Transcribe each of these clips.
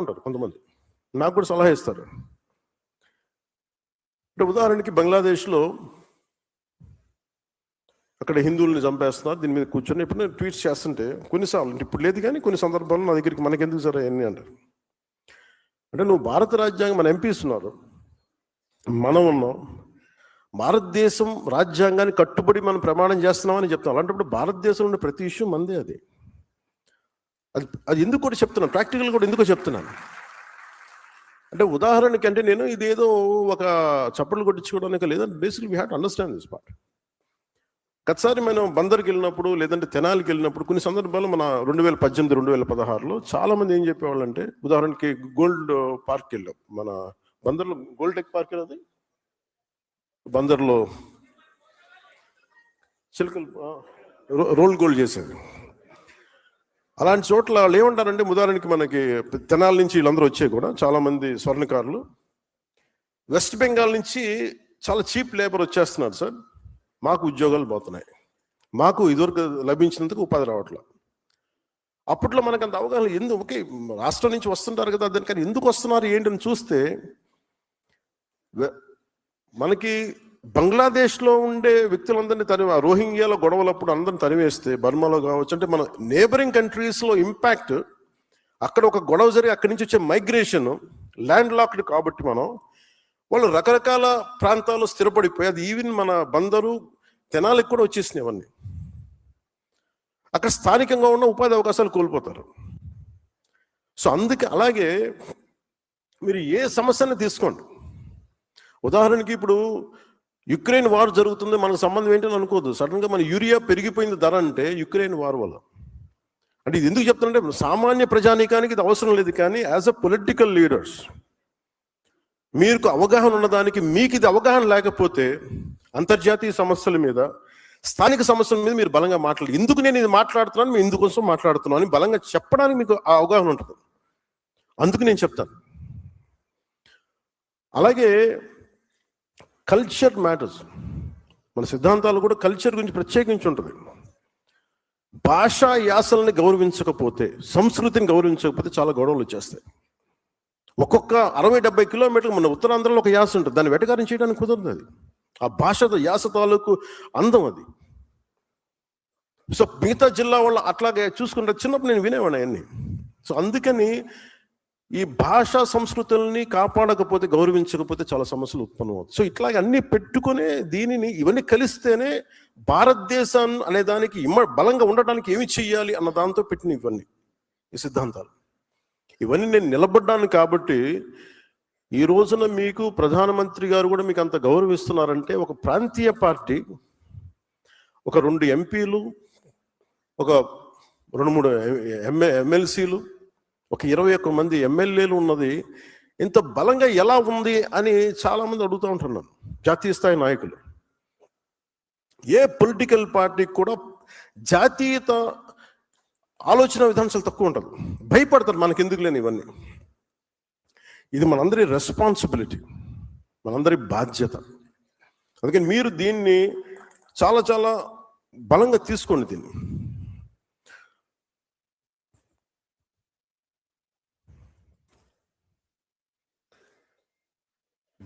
ఉంటారు కొంతమంది, నాకు కూడా సలహా ఇస్తారు. అంటే ఉదాహరణకి బంగ్లాదేశ్లో అక్కడ హిందువుల్ని చంపేస్తున్నారు, దీని మీద కూర్చొని ఇప్పుడు నేను ట్వీట్స్ చేస్తుంటే కొన్నిసార్లు, ఇప్పుడు లేదు కానీ కొన్ని సందర్భాల్లో నా దగ్గరికి మనకెందుకు సరే అన్నీ అంటారు. అంటే నువ్వు భారత రాజ్యాంగం మన ఎంపీస్ ఉన్నారు, మనం ఉన్నాం, భారతదేశం రాజ్యాంగాన్ని కట్టుబడి మనం ప్రమాణం చేస్తున్నామని చెప్తాం. అలాంటప్పుడు భారతదేశంలో ఉన్న ప్రతి ఇష్యూ మందే. అది ఎందుకు కూడా చెప్తున్నాను, ప్రాక్టికల్ కూడా ఎందుకో చెప్తున్నాను. అంటే ఉదాహరణకి అంటే నేను ఇదేదో ఒక చప్పట్లు కొట్టించుకోవడానికి లేదంటే basically we have to understand this part. గతసారి మనం బందర్కి వెళ్ళినప్పుడు లేదంటే తెనాలికి వెళ్ళినప్పుడు కొన్ని సందర్భాల్లో మన 2018, 2016లో చాలామంది ఏం చెప్పేవాళ్ళు అంటే, ఉదాహరణకి గోల్డ్ పార్క్ వెళ్ళాం, మన బందర్లో గోల్డ్ టెక్ పార్క్ అది బందర్లో చిలుకలు రోల్ గోల్డ్ చేసేది. అలాంటి చోట్ల వాళ్ళు ఏమంటారంటే, ఉదాహరణకి మనకి తెనాలి నుంచి వీళ్ళందరూ వచ్చే కూడా చాలామంది స్వర్ణకారులు వెస్ట్ బెంగాల్ నుంచి చాలా చీప్ లేబర్ వచ్చేస్తున్నారు సార్, మాకు ఉద్యోగాలు పోతున్నాయి, మాకు ఇదివరకు లభించినందుకు ఉపాధి రావట్లేదు. అప్పట్లో మనకు అంత అవగాహన ఎందుకు, ఓకే రాష్ట్రం నుంచి వస్తుంటారు కదా దాని, కానీ ఎందుకు వస్తున్నారు ఏంటని చూస్తే మనకి బంగ్లాదేశ్లో ఉండే వ్యక్తులందరినీ రోహింగ్యాల గొడవలప్పుడు అందరిని తరివేస్తే, బర్మాలో కావచ్చు, అంటే మన నేబరింగ్ కంట్రీస్లో ఇంపాక్ట్, అక్కడ ఒక గొడవ జరిగి అక్కడి నుంచి వచ్చే మైగ్రేషన్ ల్యాండ్ లాక్డ్ కాబట్టి వాళ్ళు రకరకాల ప్రాంతాల్లో స్థిరపడిపోయి, అది ఈవెన్ మన బందరు తెనాలికి కూడా వచ్చేసినాయి అవన్నీ. అక్కడ స్థానికంగా ఉన్న ఉపాధి అవకాశాలు కోల్పోతారు. సో అందుకే అలాగే మీరు ఏ సమస్యని తీసుకోండి, ఉదాహరణకి ఇప్పుడు యుక్రెయిన్ వార్ జరుగుతుంది, మనకు సంబంధం ఏంటని అనుకోవద్దు. సడన్గా మన యూరియా పెరిగిపోయింది ధర అంటే యుక్రెయిన్ వార్ వల్ల. అంటే ఇది ఎందుకు చెప్తానంటే, సామాన్య ప్రజానీకానికి ఇది అవసరం లేదు, కానీ యాజ్ అ పొలిటికల్ లీడర్స్ మీకు అవగాహన ఉన్నదానికి, మీకు ఇది అవగాహన లేకపోతే అంతర్జాతీయ సమస్యల మీద, స్థానిక సమస్యల మీద మీరు బలంగా మాట్లాడాలి. ఎందుకు నేను ఇది మాట్లాడుతున్నాను, మేము ఇందుకోసం మాట్లాడుతున్నాను అని బలంగా చెప్పడానికి మీకు ఆ అవగాహన ఉంటుంది. అందుకు నేను చెప్తాను. అలాగే కల్చర్ మ్యాటర్స్, మన సిద్ధాంతాలు కూడా కల్చర్ గురించి ప్రత్యేకించి ఉంటుంది. భాషా యాసల్ని గౌరవించకపోతే, సంస్కృతిని గౌరవించకపోతే చాలా గొడవలు వచ్చేస్తాయి. ఒక్కొక్క 60-70 కిలోమీటర్లు మన ఉత్తరాంధ్రలో ఒక యాస ఉంటుంది, దాన్ని వెటకారం చేయడానికి కుదరదు. అది ఆ భాషతో యాస తాలూకు అందం అది. సో మిగతా జిల్లా వాళ్ళు అట్లాగే చూసుకుంటే చిన్నప్పుడు నేను వినేవాడిని అవన్నీ. సో అందుకని ఈ భాషా సంస్కృతుల్ని కాపాడకపోతే, గౌరవించకపోతే చాలా సమస్యలు ఉత్పన్నమవుతాయి. సో ఇట్లాగే అన్నీ పెట్టుకునే దీనిని ఇవన్నీ కలిస్తేనే భారతదేశం అనే దానికి బలంగా ఉండటానికి ఏమి చెయ్యాలి అన్న దాంతో పెట్టిన ఇవన్నీ ఈ సిద్ధాంతాలు. ఇవన్నీ నేను నిలబడ్డాను కాబట్టి ఈ రోజున మీకు ప్రధానమంత్రి గారు కూడా మీకు అంత గౌరవిస్తున్నారంటే, ఒక ప్రాంతీయ పార్టీ, ఒక 2 ఎంపీలు, ఒక 2-3 ఎమ్మెల్సీలు, ఒక 21 మంది ఎమ్మెల్యేలు ఉన్నది ఇంత బలంగా ఎలా ఉంది అని చాలామంది అడుగుతూ ఉంటున్నాను. జాతీయ స్థాయి నాయకులు, ఏ పొలిటికల్ పార్టీకి కూడా జాతీయత ఆలోచన విధానం చాలా తక్కువ ఉంటుంది. భయపడతారు, మనకి ఎందుకు లేని ఇవన్నీ. ఇది మనందరి రెస్పాన్సిబిలిటీ, మనందరి బాధ్యత. అందుకని మీరు దీన్ని చాలా చాలా బలంగా తీసుకోండి. దీన్ని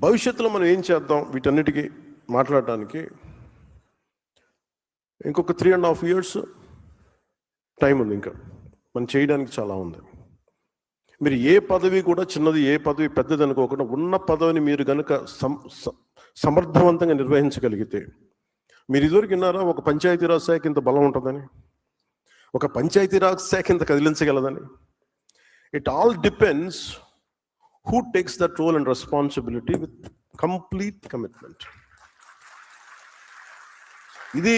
భవిష్యత్తులో మనం ఏం చేద్దాం వీటన్నిటికీ మాట్లాడటానికి ఇంకొక 3.5 years టైం ఉంది. ఇంకా మనం చేయడానికి చాలా ఉంది. మీరు ఏ పదవి కూడా చిన్నది, ఏ పదవి పెద్దది అనుకోకుండా, ఉన్న పదవిని మీరు కనుక సమర్థవంతంగా నిర్వహించగలిగితే, మీరు ఇదివరకు విన్నారా ఒక పంచాయతీరాజ్ శాఖ ఇంత బలం ఉంటుందని, ఒక పంచాయతీరాజ్ శాఖ ఇంత కదిలించగలదని? It all depends who takes that role and responsibility with complete commitment. ఇది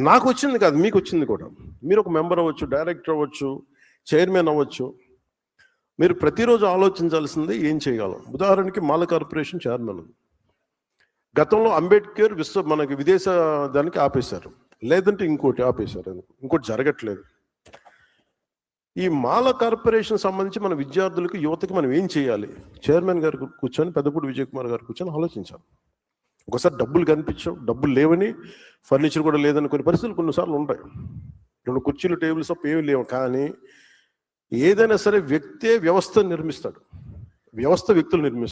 నాకు వచ్చింది కాదు, మీకు వచ్చింది కూడా. మీరు ఒక మెంబర్ అవ్వచ్చు, డైరెక్టర్ అవ్వచ్చు, చైర్మన్ అవ్వచ్చు. మీరు ప్రతిరోజు ఆలోచించాల్సింది ఏం చేయగలం. ఉదాహరణకి మాల కార్పొరేషన్ చైర్మన్, గతంలో అంబేద్కర్ మనకి విదేశ దానికి ఆపేశారు, లేదంటే ఇంకోటి ఆపేశారు, ఇంకోటి జరగట్లేదు. ఈ మాల కార్పొరేషన్ సంబంధించి మన విద్యార్థులకు, యువతకి మనం ఏం చేయాలి? చైర్మన్ గారు కూర్చొని, పెద్దపూడి విజయ్ కుమార్ గారు కూర్చొని ఆలోచించాలి. ఒకసారి డబ్బులు కనిపించవు, డబ్బులు లేవని, ఫర్నిచర్ కూడా లేదని కొన్ని పరిస్థితులు కొన్నిసార్లు ఉంటాయి. 2 కుర్చీలు, టేబుల్స్ తప్ప ఏమీ లేవు. కానీ ఏదైనా సరే వ్యక్తే వ్యవస్థ నిర్మిస్తాడు, వ్యవస్థ వ్యక్తులు నిర్మిస్తాడు.